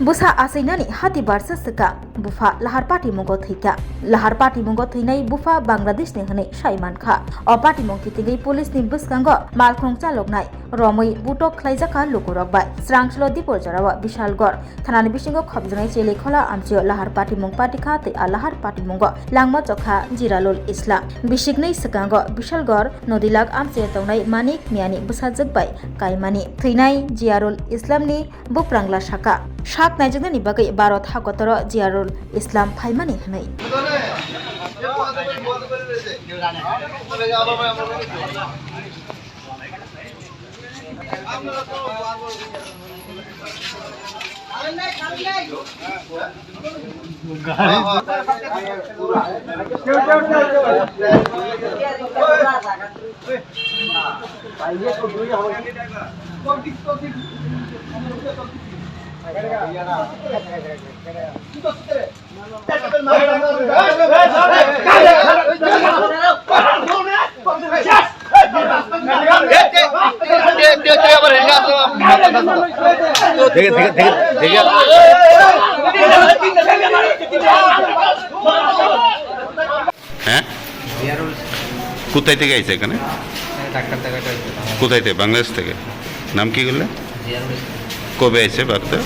Bwsa asainani Hati Barsa Swkang Bwsa Lahar Patimungo Thwikha Lahar Patimungo Thwinai Bwsa Bangladesh ni hwnei saimankha o Patimung kitingai police ni bwskango malkhung chaloknai romui butok khlaijaka lukurok bai Swrangchati dipor jarao Bishalgor thanani bisingo khobjanai chele khola amchio Lahar Patimung Patikha tei Lahar Patimungo langma chokha Jiralul Islam bisiknai Swkango Bishalgor nodilag amche tongnai manik miani Bwsa jokbai kaimani thwinai Jiralul Islam ni buprangla shaka Shak naijoknani bagai Bharat hakotoro Jiralul Islam phaimani hnai হ্যাঁ কোথায় থেকে আইছে এখানে doctor দেখাতে হয়েছে কোথায় থেকে বাংলাদেশ থেকে নাম কি করলে কবে আইছে বাড়তে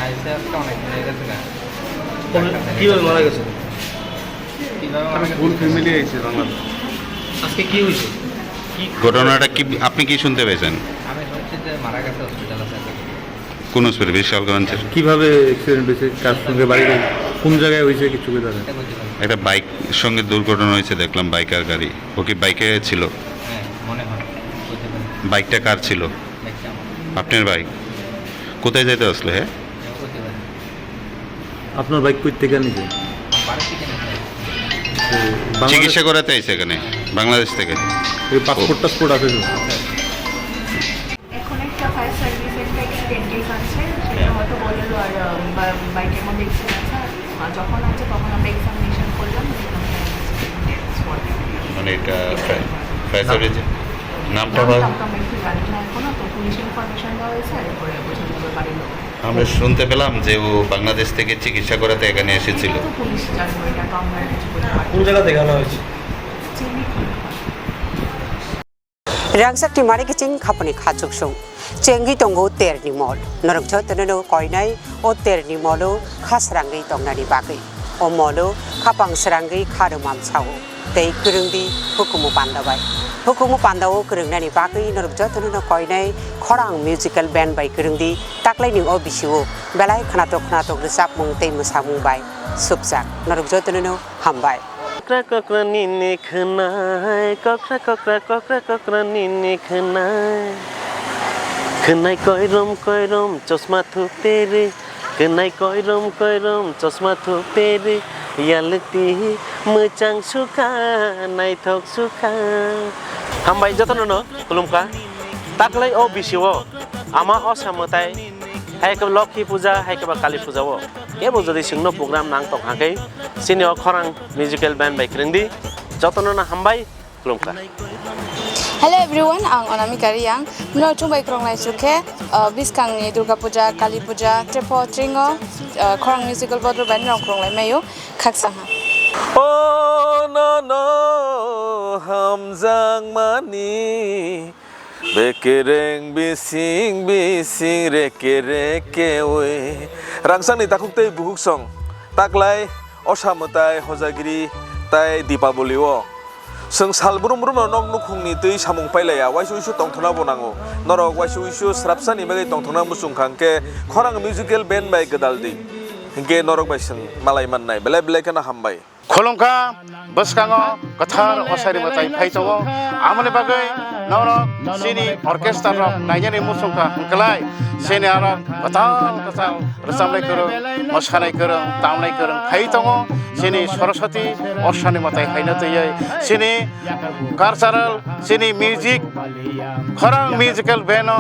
আইসে আজকে অনেক দিন হয়ে গেছে না কিভাবে মারা গেছে ফুল ফ্যামিলি আইছে বাংলাদেশ আজকে কি হয়েছে ঘটনাটা কি আপনি কি শুনতে পেয়েছেন আমি শুনছি যে মারা গেছে হসপিটালে কোন হসপিটাল বিশালগঞ্জের কিভাবে অ্যাক্সিডেন্ট হয়েছে কার সঙ্গে বাড়ি কোন জায়গায় হয়েছে কিছু কি জানেন একটা বাইক সঙ্গে দুর্ঘটনা হয়েছে দেখলাম বাইক আর গাড়ি ও কি বাইকে ছিল হ্যাঁ মনে হয় বুঝতে পারি বাইকটা কার ছিল দেখছি আপনার বাইক কোথায় যেতে আসলো হ্যাঁ বুঝতে পারি আপনার বাইক কই থেকে নিছে বাড়ি থেকে নিতে চিকিৎসা করাতে আইছে এখানে বাংলাদেশ থেকে এই পাসপোর্ট আছে তো এখন একটা ফায়ার সার্ভিস একটা অ্যাক্সিডেন্ট কেস আছে সেটা হয়তো বললো আর বাইকের মধ্যে অ্যাক্সিডেন্ট আছে আর যখন আছে তখন আমরা এক্সামিনেশন করলাম মানে এটা ফায়ার সার্ভিস নামটা হয় আমি একটু জানি না এখনো তো পুলিশ ইনফরমেশন দেওয়া হয়েছে এরপরে বোঝা যাবে বাড়ির লোক আমরা শুনতে পেলাম যে ও বাংলাদেশ থেকে চিকিৎসা করাতে এখানে এসেছিল তো পুলিশ জানবো এটা তো আমরা কিছু বলতে পারি কোন জায়গা দেখানো হয়েছে Swrangchati mari kicing khapani khachuk sung chengi tongo ter ni mol norok jho teno koinai o ter ni molo khasrangi tongnani bagai o molo khapang srangi kharumam chao tei kurungdi hukumu pandao kurungnani bagai norok jho teno koinai khorang musical band bai kurungdi taklai ni o bisiu belai khnatok resap mung tei musamung bai subjak norok jho teno hambai Kokra nini khnai kokra nini khnai koirom chosma thu tere khnai koirom chosma thu tere yalti muchang sukha nai thok sukha hambai jotono no kulumka taklai o bisio ama osamotai hai ka lokhi puja hai ka kali puja wo ebo jodi singno program nang tok hakai sini khorang musical band by krindi jotono na hambai kulumka Hello everyone, ang Onami Kariyang. Mino chumbai krong lai sukhe Swkang ni Durga Puja, Kali Puja, Tripurao Tringo, khorang musical bodro band rong krong lai mayo Khoroksa. Oh no hamjang mani bekereng bising reke we rangsang ni takuk tei buhuk song taklai osamutai hojagiri tai dipaboli o Seng salbrum no nog nukhung ni tei samung pailaya waisu tongthona bonango norok waisu srapsani bagai tongthona musung khangke khorang musical band bai gadaldi hingke norok baisang malai mannai belai kana hambai Khoroksa Swkango kathar osari matai phaitongo amane bagai norok sini orchestra rok naijani musungka hangklai sini arok kathal rosamlai korong mosanai korong tamlai korong phaitongo sini Swrangchati osani matai haina tei sini cultural sini music khorang musical band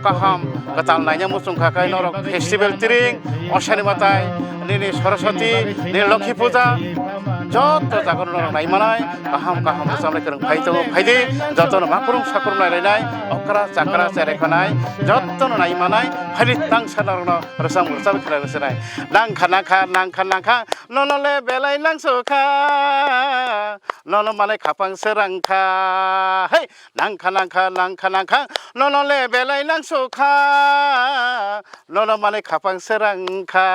kaham kathal naija musungka kai norok festival tiring osani matai nini Swrangchati ni Lokhi Puja joto jagon no nai manai kaham samle kereng phaito phaidi joto no makurum sakurum nai nai okra chakra chere khanai joto no nai manai phaidi tang sanor no rasam rusam khela rasai nang kha no le belai nang sukha no malai khapang Swrangkha hey nang kha no le belai nang sukha no malai khapang Swrangkha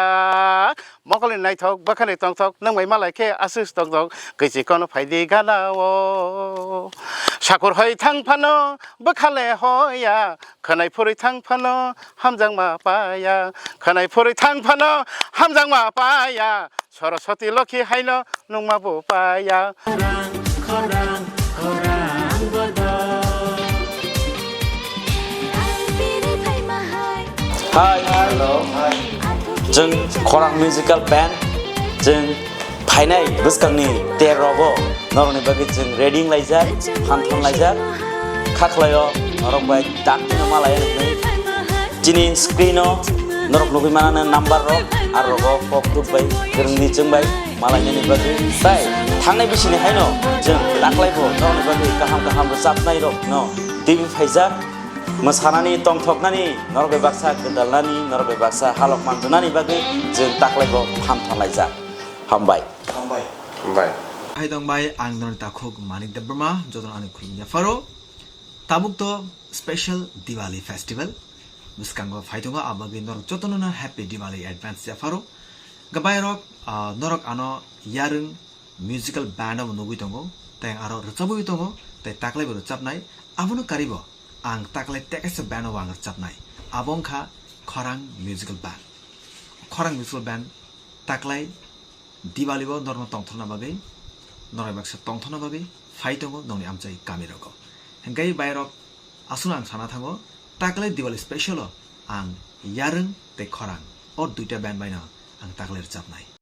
mokoli nai thok bakhani tong thok nang mai malai ke asus tong thok kisi kono phaidi ganao sakur hoi thang phano bakhale hoya khanai phuri thang phano hamjang ma paya khanai phuri thang phano hamjang ma paya Swrangchati Lokhi haino nungma bo paya Hi, hello. Jeng Khorang musical band, jeng Painai Bwsa ni Terobo, noroni bagi jeng reading lajar, hanton lajar, kaklayo norok bai dakti no malaya ni, jini screeno norok nubi mana number ro, arrogo poktuk bai, gereng ni jeng bai, malaya ni bagi, bai, tangnai bisini haino, jeng laklai bo, noroni bagi kaham besap nai ro, no, TV Faizak. Mosanani tongthoknani norbe baksa kedalnani norbe baksa halok manjunani bagi jeng taklaibo hamthanlaijak hambai hai dongbai ang non takhok manik de burma jodon ani khulnya faro tabuk to special Diwali festival Swkang phaitonga abagi norok jotonona happy Diwali advance ya faro gabai rok norok ano yarung musical band of nugui tongo teng aro rochabui tongo tai taklaibo rochabnai abono karibo ang taklai tekesa band of ang rochabnai abongkha Khorang musical band taklai Diwali bo norma tongthona bagai norai baksa tongthona bagai phaitongo noni amchai kamiroko hengkai bairok asuna ang sana thango taklai Diwali special ang yarung te Khorang or duita band baina ang taklai rochabnai